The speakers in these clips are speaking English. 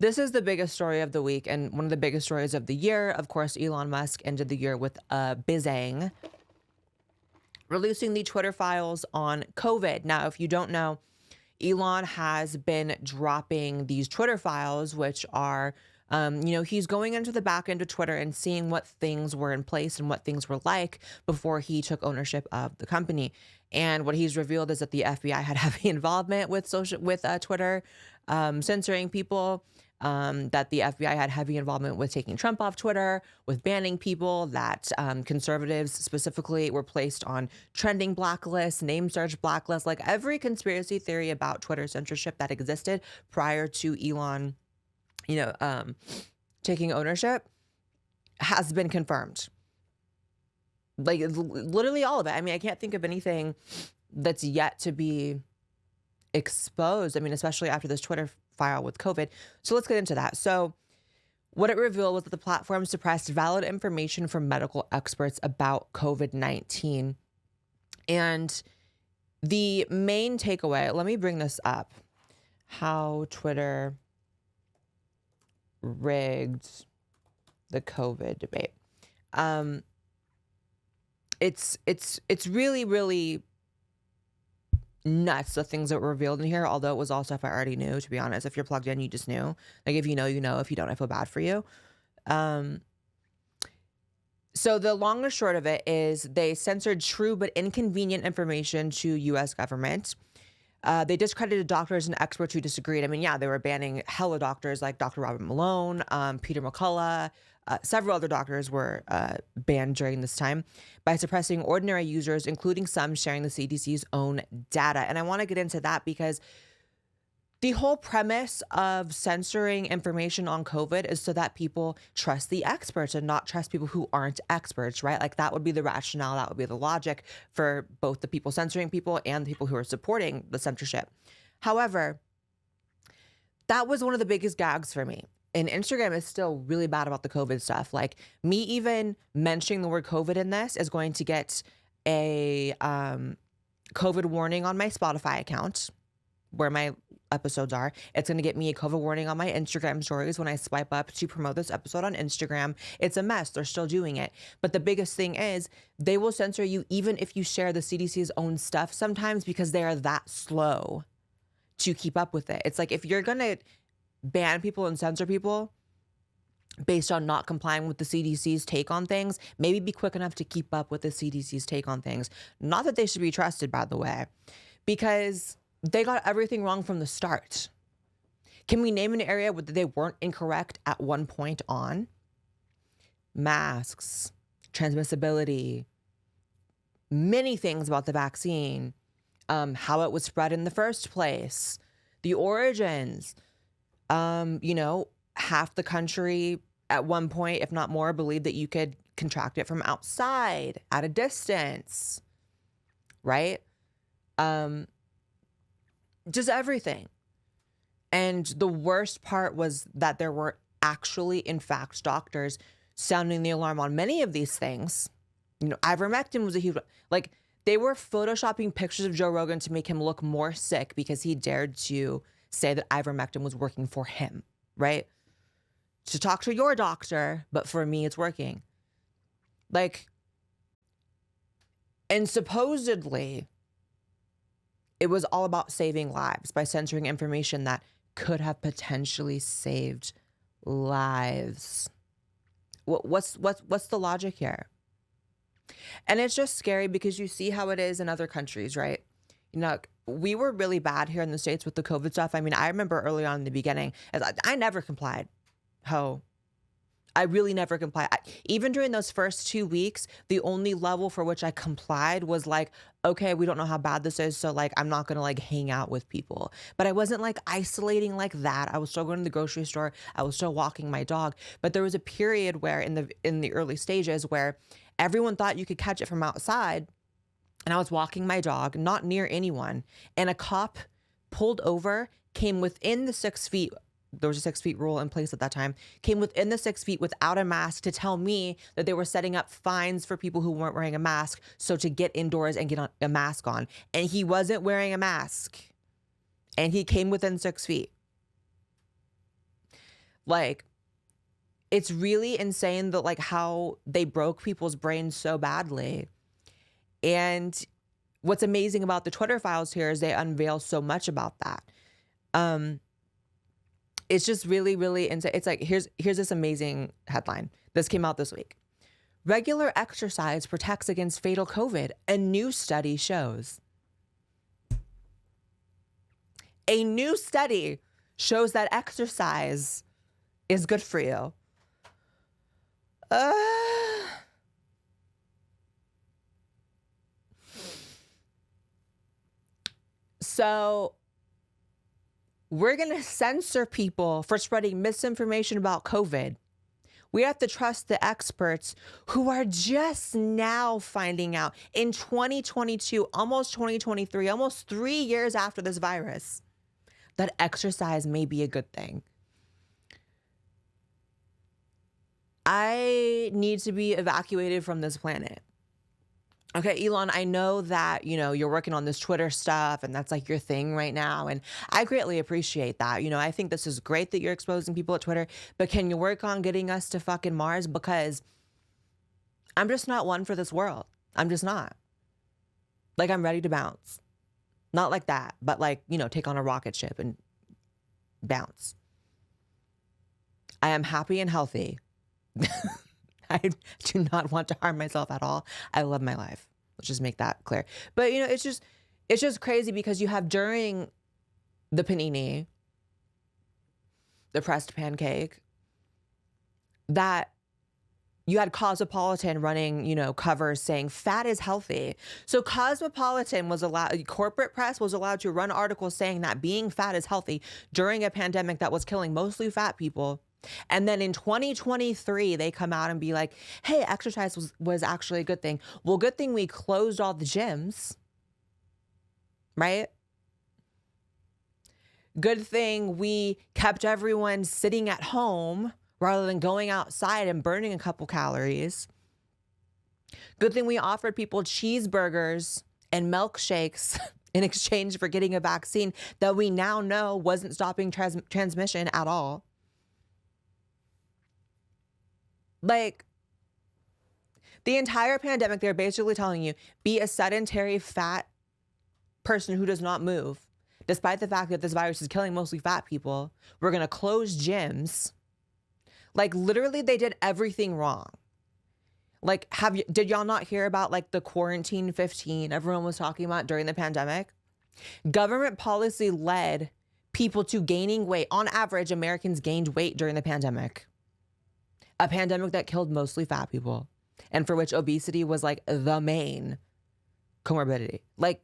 This is the biggest story of the week and one of the biggest stories of the year. Of course, Elon Musk ended the year with a bizang, releasing the Twitter files on COVID. Now, if you don't know, Elon has been dropping these Twitter files, which are, he's going into the back end of Twitter and seeing what things were in place and what things were like before he took ownership of the company. And what he's revealed is that the FBI had heavy involvement with Twitter, censoring people. That the FBI had heavy involvement with taking Trump off Twitter, with banning people, that conservatives specifically were placed on trending blacklists, name search blacklists, like every conspiracy theory about Twitter censorship that existed prior to Elon, taking ownership has been confirmed. Like literally all of it. I mean, I can't think of anything that's yet to be exposed. I mean, especially after this Twitter file with COVID. So let's get into that. So what it revealed was that the platform suppressed valid information from medical experts about COVID-19. And the main takeaway, let me bring this up, how Twitter rigged the COVID debate. It's really, really nuts, the things that were revealed in here, although it was all stuff I already knew, to be honest. If you're plugged in, you just knew. Like, if you know, you know. If you don't, I feel bad for you. So the long and short of it is they censored true but inconvenient information to U.S. government. They discredited doctors and experts who disagreed. I mean, yeah, they were banning hella doctors like Dr. Robert Malone, Peter McCullough. Several other doctors were banned during this time by suppressing ordinary users, including some sharing the CDC's own data. And I want to get into that because the whole premise of censoring information on COVID is so that people trust the experts and not trust people who aren't experts, right? Like that would be the rationale, that would be the logic for both the people censoring people and the people who are supporting the censorship. However, that was one of the biggest gags for me. And Instagram is still really bad about the COVID stuff. Like me even mentioning the word COVID in this is going to get a COVID warning on my Spotify account where my episodes are. It's going to get me a COVID warning on my Instagram stories when I swipe up to promote this episode on Instagram. It's a mess. They're still doing it. But the biggest thing is they will censor you even if you share the CDC's own stuff sometimes because they are that slow to keep up with it. It's like if you're going to ban people and censor people based on not complying with the CDC's take on things, maybe be quick enough to keep up with the CDC's take on things. Not that they should be trusted, by the way, because they got everything wrong from the start. Can we name an area where they weren't incorrect at one point on? Masks, transmissibility, many things about the vaccine, how it was spread in the first place, the origins. Half the country at one point, if not more, believed that you could contract it from outside at a distance, right? Just everything. And the worst part was that there were actually, in fact, doctors sounding the alarm on many of these things. Ivermectin was a huge, like they were photoshopping pictures of Joe Rogan to make him look more sick because he dared to say that ivermectin was working for him, right? To talk to your doctor, but for me, it's working. And supposedly, it was all about saving lives by censoring information that could have potentially saved lives. What's the logic here? And it's just scary because you see how it is in other countries, right? We were really bad here in the States with the COVID stuff. I mean, I remember early on in the beginning, I never complied. I really never complied. Even during those first 2 weeks, the only level for which I complied was like, okay, we don't know how bad this is, so like I'm not gonna like hang out with people. But I wasn't like isolating like that. I was still going to the grocery store. I was still walking my dog. But there was a period where in the early stages where everyone thought you could catch it from outside. And I was walking my dog, not near anyone, and a cop pulled over, came within the 6 feet. There was a 6 feet rule in place at that time, came within the 6 feet without a mask to tell me that they were setting up fines for people who weren't wearing a mask. So to get indoors and get a mask on. And he wasn't wearing a mask. And he came within 6 feet. Like, it's really insane that like how they broke people's brains so badly. And what's amazing about the Twitter files here is they unveil so much about that. It's just really, really insane. It's like, here's this amazing headline. This came out this week. Regular exercise protects against fatal COVID, a new study shows. A new study shows that exercise is good for you. So we're going to censor people for spreading misinformation about COVID. We have to trust the experts who are just now finding out in 2022, almost 2023, almost 3 years after this virus, that exercise may be a good thing. I need to be evacuated from this planet. Okay, Elon, I know that, you're working on this Twitter stuff and that's like your thing right now. And I greatly appreciate that. I think this is great that you're exposing people at Twitter, but can you work on getting us to fucking Mars? Because I'm just not one for this world. I'm just not. Like, I'm ready to bounce. Not like that, but like, take on a rocket ship and bounce. I am happy and healthy. I do not want to harm myself at all. I love my life. Let's just make that clear. But it's just crazy because you have during the panini, the pressed pancake, that you had Cosmopolitan running, covers saying fat is healthy. So Cosmopolitan was allowed, corporate press was allowed to run articles saying that being fat is healthy during a pandemic that was killing mostly fat people. And then in 2023, they come out and be like, hey, exercise was actually a good thing. Well, good thing we closed all the gyms, right? Good thing we kept everyone sitting at home rather than going outside and burning a couple calories. Good thing we offered people cheeseburgers and milkshakes in exchange for getting a vaccine that we now know wasn't stopping transmission at all. Like, the entire pandemic, they're basically telling you, be a sedentary, fat person who does not move. Despite the fact that this virus is killing mostly fat people, we're going to close gyms. Like, literally, they did everything wrong. Like, did y'all not hear about, like, the quarantine 15 everyone was talking about during the pandemic? Government policy led people to gaining weight. On average, Americans gained weight during the pandemic. A pandemic that killed mostly fat people and for which obesity was like the main comorbidity. Like,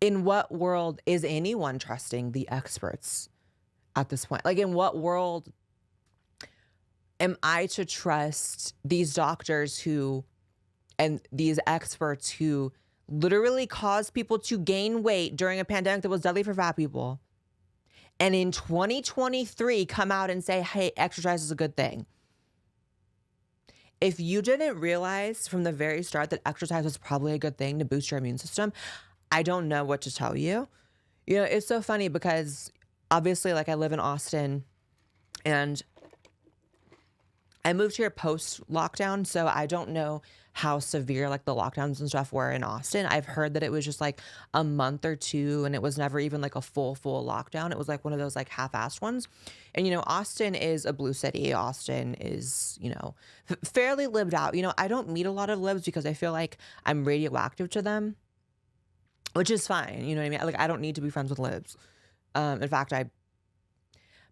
in what world is anyone trusting the experts at this point? Like, in what world am I to trust these doctors and these experts who literally caused people to gain weight during a pandemic that was deadly for fat people? And in 2023, come out and say, hey, exercise is a good thing. If you didn't realize from the very start that exercise was probably a good thing to boost your immune system, I don't know what to tell you. It's so funny because obviously, like, I live in Austin and I moved here post lockdown, so I don't know how severe like the lockdowns and stuff were in Austin. I've heard that it was just like a month or two and it was never even like a full lockdown. It was like one of those like half-assed ones. And Austin is a blue city. Austin is, fairly lived out. I don't meet a lot of libs because I feel like I'm radioactive to them, which is fine. You know what I mean? Like, I don't need to be friends with libs. In fact, I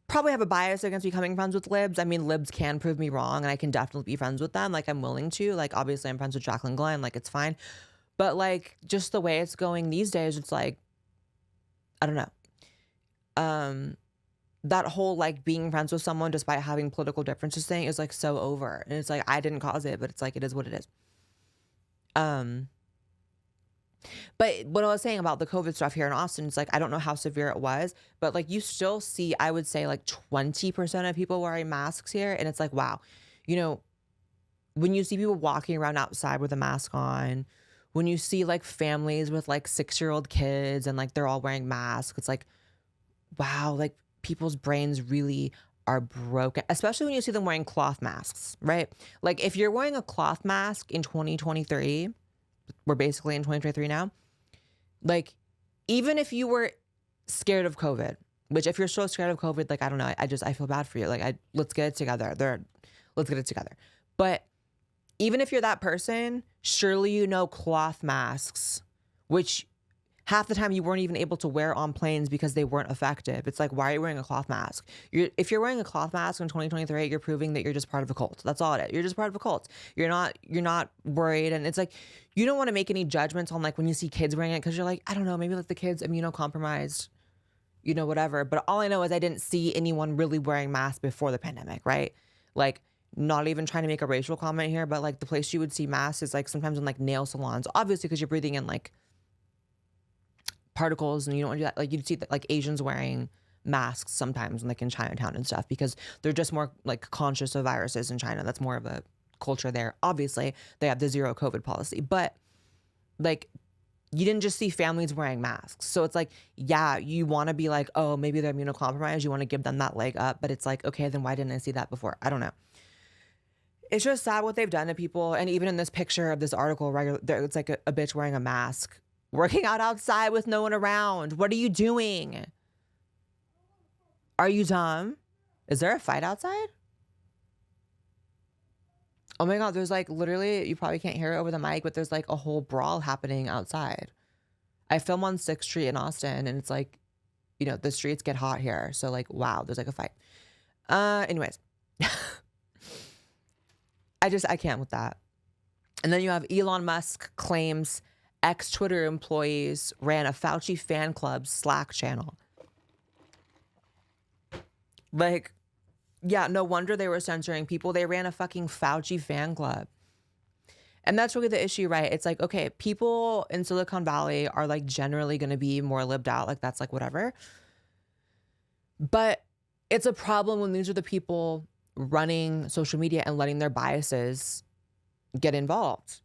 probably have a bias against becoming friends with libs. I mean, libs can prove me wrong and I can definitely be friends with them. Like, I'm willing to. Like, obviously I'm friends with Jacqueline Glenn. Like, it's fine. But like, just the way it's going these days, it's like, I don't know. That whole like being friends with someone despite having political differences thing is like so over. And it's like, I didn't cause it, but it's like, it is what it is. But what I was saying about the COVID stuff here in Austin is like, I don't know how severe it was, but like you still see, I would say like 20% of people wearing masks here. And it's like, wow, when you see people walking around outside with a mask on, when you see like families with like 6-year-old kids and like they're all wearing masks, it's like, wow, like people's brains really are broken, especially when you see them wearing cloth masks, right? Like if you're wearing a cloth mask in 2023, we're basically in 2023 now, like even if you were scared of COVID, which if you're so scared of COVID, like I don't know, I feel bad for you. Like let's get it together. Let's get it together. But even if you're that person, surely you know cloth masks, which half the time you weren't even able to wear on planes because they weren't effective. It's like, why are you wearing a cloth mask? If you're wearing a cloth mask in 2023, you're proving that you're just part of a cult. That's all it is. You're just part of a cult. You're not worried. And it's like, you don't want to make any judgments on like when you see kids wearing it because you're like, I don't know, maybe like the kid's immunocompromised, whatever. But all I know is I didn't see anyone really wearing masks before the pandemic, right? Like, not even trying to make a racial comment here, but like the place you would see masks is like sometimes in like nail salons, obviously because you're breathing in like particles and you don't want to do that. Like you'd see that like Asians wearing masks sometimes like in Chinatown and stuff because they're just more like conscious of viruses in China. That's more of a culture there. Obviously they have the zero COVID policy, but like you didn't just see families wearing masks. So it's like, yeah, you want to be like, oh, maybe they're immunocompromised. You want to give them that leg up, but it's like, okay, then why didn't I see that before? I don't know. It's just sad what they've done to people. And even in this picture of this article, right, it's like a bitch wearing a mask, working out outside with no one around. What are you doing? Are you dumb? Is there a fight outside? Oh my God, there's like literally, you probably can't hear it over the mic, but there's like a whole brawl happening outside. I film on 6th Street in Austin and it's like, the streets get hot here. So like, wow, there's like a fight. Anyways. I can't with that. And then you have Elon Musk claims ex-Twitter employees ran a Fauci fan club Slack channel. Like, yeah, no wonder they were censoring people. They ran a fucking Fauci fan club. And that's really the issue, right? It's like, okay, people in Silicon Valley are like generally going to be more lived out. Like that's like whatever. But it's a problem when these are the people running social media and letting their biases get involved.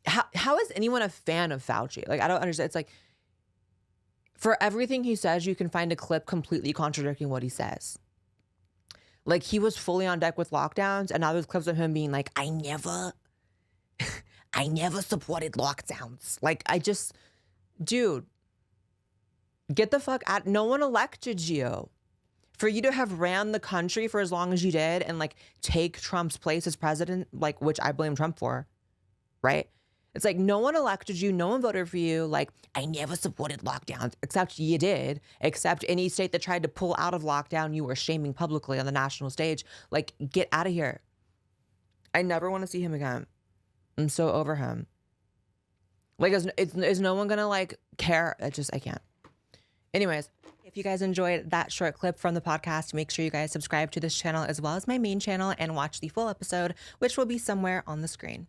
How is anyone a fan of Fauci? Like, I don't understand. It's like, for everything he says, you can find a clip completely contradicting what he says. Like, he was fully on deck with lockdowns, and now there's clips of him being like, I never supported lockdowns. Like, dude, get the fuck out. No one elected you. For you to have ran the country for as long as you did and like take Trump's place as president, like, which I blame Trump for, right? It's like, no one elected you. No one voted for you. Like, I never supported lockdowns, except you did. Except any state that tried to pull out of lockdown, you were shaming publicly on the national stage. Like, get out of here. I never want to see him again. I'm so over him. Like, is no one gonna like care? I can't. Anyways, if you guys enjoyed that short clip from the podcast, make sure you guys subscribe to this channel as well as my main channel and watch the full episode, which will be somewhere on the screen.